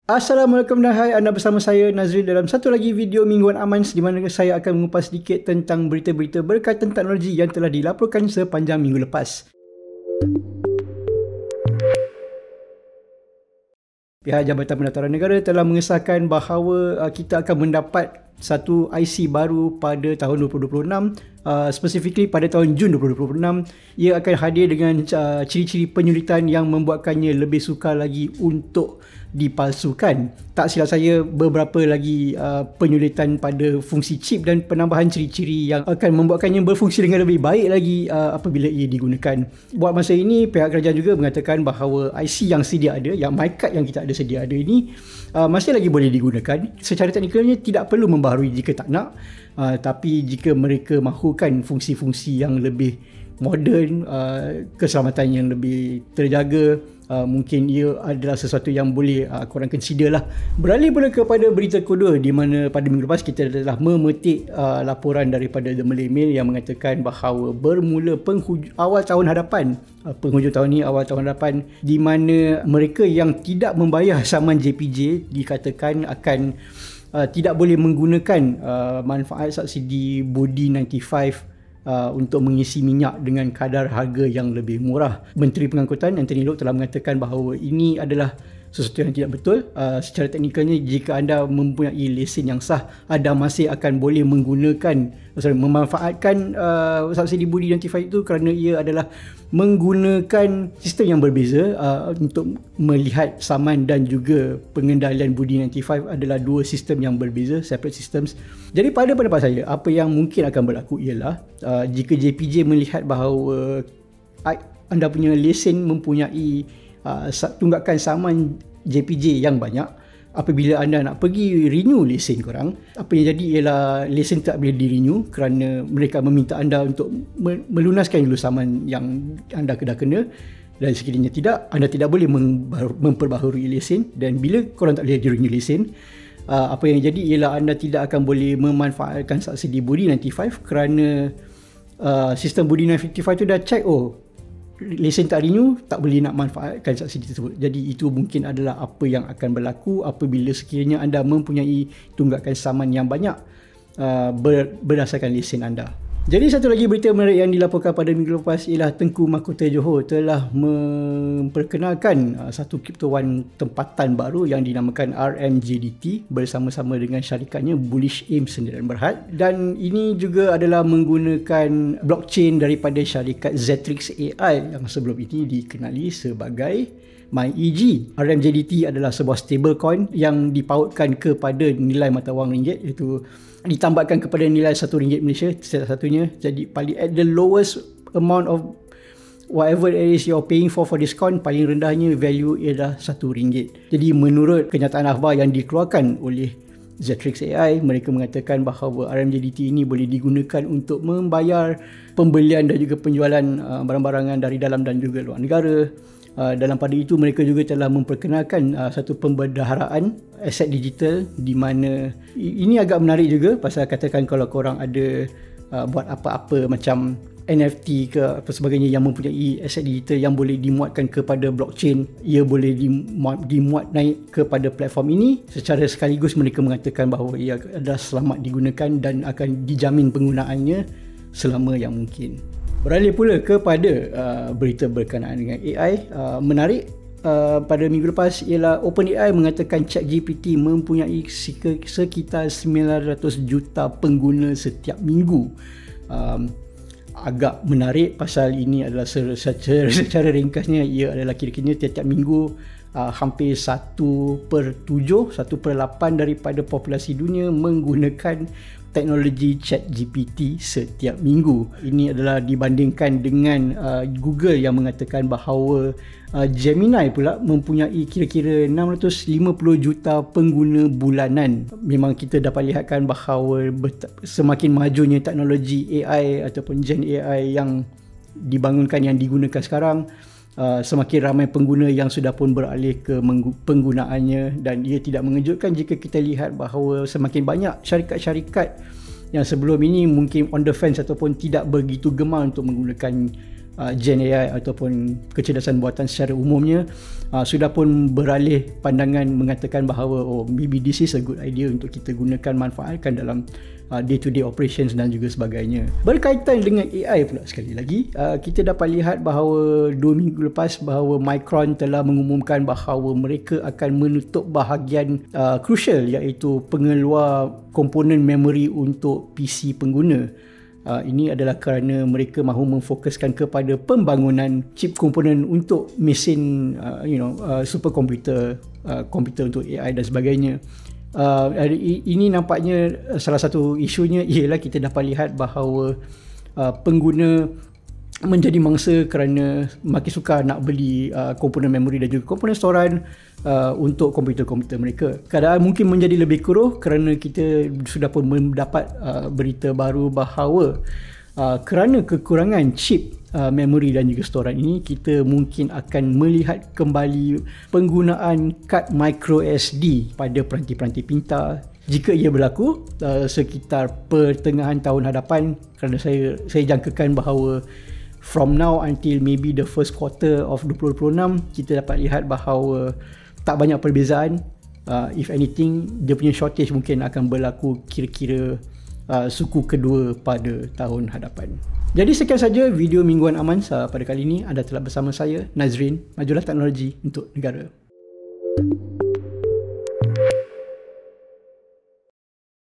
Assalamualaikum dan hai, anda bersama saya Nazril dalam satu lagi video Mingguan Amans di mana saya akan mengupas sedikit tentang berita-berita berkaitan teknologi yang telah dilaporkan sepanjang minggu lepas. Pihak Jabatan Pendaftaran Negara telah mengesahkan bahawa kita akan mendapat satu IC baru pada tahun 2026, specifically pada tahun Jun 2026. Ia akan hadir dengan ciri-ciri penyulitan yang membuatkannya lebih sukar lagi untuk dipalsukan. Tak silap saya, beberapa lagi penyulitan pada fungsi chip dan penambahan ciri-ciri yang akan membuatkannya berfungsi dengan lebih baik lagi apabila ia digunakan. Buat masa ini, pihak kerajaan juga mengatakan bahawa IC yang sedia ada, yang MyCard yang kita ada sedia ada ini masih lagi boleh digunakan. Secara teknikalnya tidak perlu membaharui jika tak nak, tapi jika mereka mahukan fungsi-fungsi yang lebih moden, keselamatan yang lebih terjaga, mungkin ia adalah sesuatu yang boleh korang consider lah. Beralih pula kepada berita kedua, di mana pada minggu lepas kita telah memetik laporan daripada The Malay Mail yang mengatakan bahawa bermula awal tahun hadapan, penghujung tahun ni, awal tahun hadapan, di mana mereka yang tidak membayar saman JPJ dikatakan akan tidak boleh menggunakan manfaat subsidi Budi 95 untuk mengisi minyak dengan kadar harga yang lebih murah. Menteri Pengangkutan Anthony Loke telah mengatakan bahawa ini adalah sesuatu yang tidak betul. Secara teknikalnya, jika anda mempunyai lesen yang sah, anda masih akan boleh memanfaatkan subsidi Budi 95 itu, kerana ia adalah menggunakan sistem yang berbeza untuk melihat saman dan juga pengendalian Budi 95 adalah dua sistem yang berbeza, separate systems. Jadi pada pendapat saya, apa yang mungkin akan berlaku ialah jika JPJ melihat bahawa anda punya lesen mempunyai tunggakan saman JPJ yang banyak, apabila anda nak pergi renew lesen korang, apa yang jadi ialah lesen tak boleh di-renew kerana mereka meminta anda untuk melunaskan dulu saman yang anda dah kena, dan sekiranya tidak, anda tidak boleh memperbaharui lesen. Dan bila korang tak boleh di-renew lesen, apa yang jadi ialah anda tidak akan boleh memanfaatkan subsidi Budi 95 kerana sistem Budi 95 tu dah check, lesen tak renew, tak boleh nak manfaatkan subsidi tersebut. Jadi itu mungkin adalah apa yang akan berlaku apabila sekiranya anda mempunyai tunggakan saman yang banyak berdasarkan lesen anda. Jadi satu lagi berita menarik yang dilaporkan pada minggu lepas ialah Tengku Mahkota Johor telah memperkenalkan satu kriptowan tempatan baru yang dinamakan RMJDT bersama-sama dengan syarikatnya Bullish Aim Sendirian Berhad, dan ini juga adalah menggunakan blockchain daripada syarikat Zetrix AI yang sebelum ini dikenali sebagai MyEG. RMJDT adalah sebuah stablecoin yang dipautkan kepada nilai mata wang ringgit, iaitu ditambahkan kepada nilai RM1 Malaysia setiap satunya. Jadi paling at the lowest amount of whatever it is you're paying for this coin, paling rendahnya value ialah RM1. Jadi menurut kenyataan akhbar yang dikeluarkan oleh Zetrix AI, mereka mengatakan bahawa RMJDT ini boleh digunakan untuk membayar pembelian dan juga penjualan barang-barangan dari dalam dan juga luar negara. Dalam pada itu, mereka juga telah memperkenalkan satu pembendaharaan aset digital, di mana ini agak menarik juga pasal katakan kalau korang ada buat apa-apa macam NFT ke apa sebagainya yang mempunyai aset digital yang boleh dimuatkan kepada blockchain, ia boleh dimuat naik kepada platform ini secara sekaligus. Mereka mengatakan bahawa ia adalah selamat digunakan dan akan dijamin penggunaannya selama yang mungkin. Beralih pula kepada berita berkenaan dengan AI menarik pada minggu lepas ialah OpenAI mengatakan ChatGPT mempunyai sekitar 900 juta pengguna setiap minggu. Agak menarik pasal ini adalah secara ringkasnya, ia adalah kira-kira tiap-tiap minggu hampir 1/7, 1/8 daripada populasi dunia menggunakan teknologi ChatGPT setiap minggu. Ini adalah dibandingkan dengan Google yang mengatakan bahawa Gemini pula mempunyai kira-kira 650 juta pengguna bulanan. Memang kita dapat lihatkan bahawa semakin majunya teknologi AI ataupun Gen AI yang dibangunkan, yang digunakan sekarang, semakin ramai pengguna yang sudah pun beralih ke penggunaannya, dan ia tidak mengejutkan jika kita lihat bahawa semakin banyak syarikat-syarikat yang sebelum ini mungkin on the fence ataupun tidak begitu gemar untuk menggunakan Gen AI ataupun kecerdasan buatan secara umumnya sudah pun beralih pandangan mengatakan bahawa maybe this is a good idea untuk kita gunakan, manfaatkan dalam day-to-day operations dan juga sebagainya. Berkaitan dengan AI pula sekali lagi, kita dapat lihat bahawa 2 minggu lepas bahawa Micron telah mengumumkan bahawa mereka akan menutup bahagian crucial, iaitu pengeluar komponen memori untuk PC pengguna. Ini adalah kerana mereka mahu memfokuskan kepada pembangunan chip komponen untuk mesin superkomputer, komputer untuk AI dan sebagainya. Ini nampaknya salah satu isunya ialah kita dapat lihat bahawa pengguna menjadi mangsa kerana makin sukar nak beli komponen memori dan juga komponen storan untuk komputer-komputer mereka. Keadaan mungkin menjadi lebih keruh kerana kita sudah pun mendapat berita baru bahawa kerana kekurangan chip memori dan juga storan ini, kita mungkin akan melihat kembali penggunaan kad micro SD pada peranti-peranti pintar. Jika ia berlaku sekitar pertengahan tahun hadapan, kerana saya jangkakan bahawa from now until maybe the first quarter of 2026, kita dapat lihat bahawa tak banyak perbezaan. If anything, dia punya shortage mungkin akan berlaku kira-kira suku kedua pada tahun hadapan. Jadi sekian saja video mingguan Amansa pada kali ini. Anda telah bersama saya, Nazrin, Majulah Teknologi untuk Negara.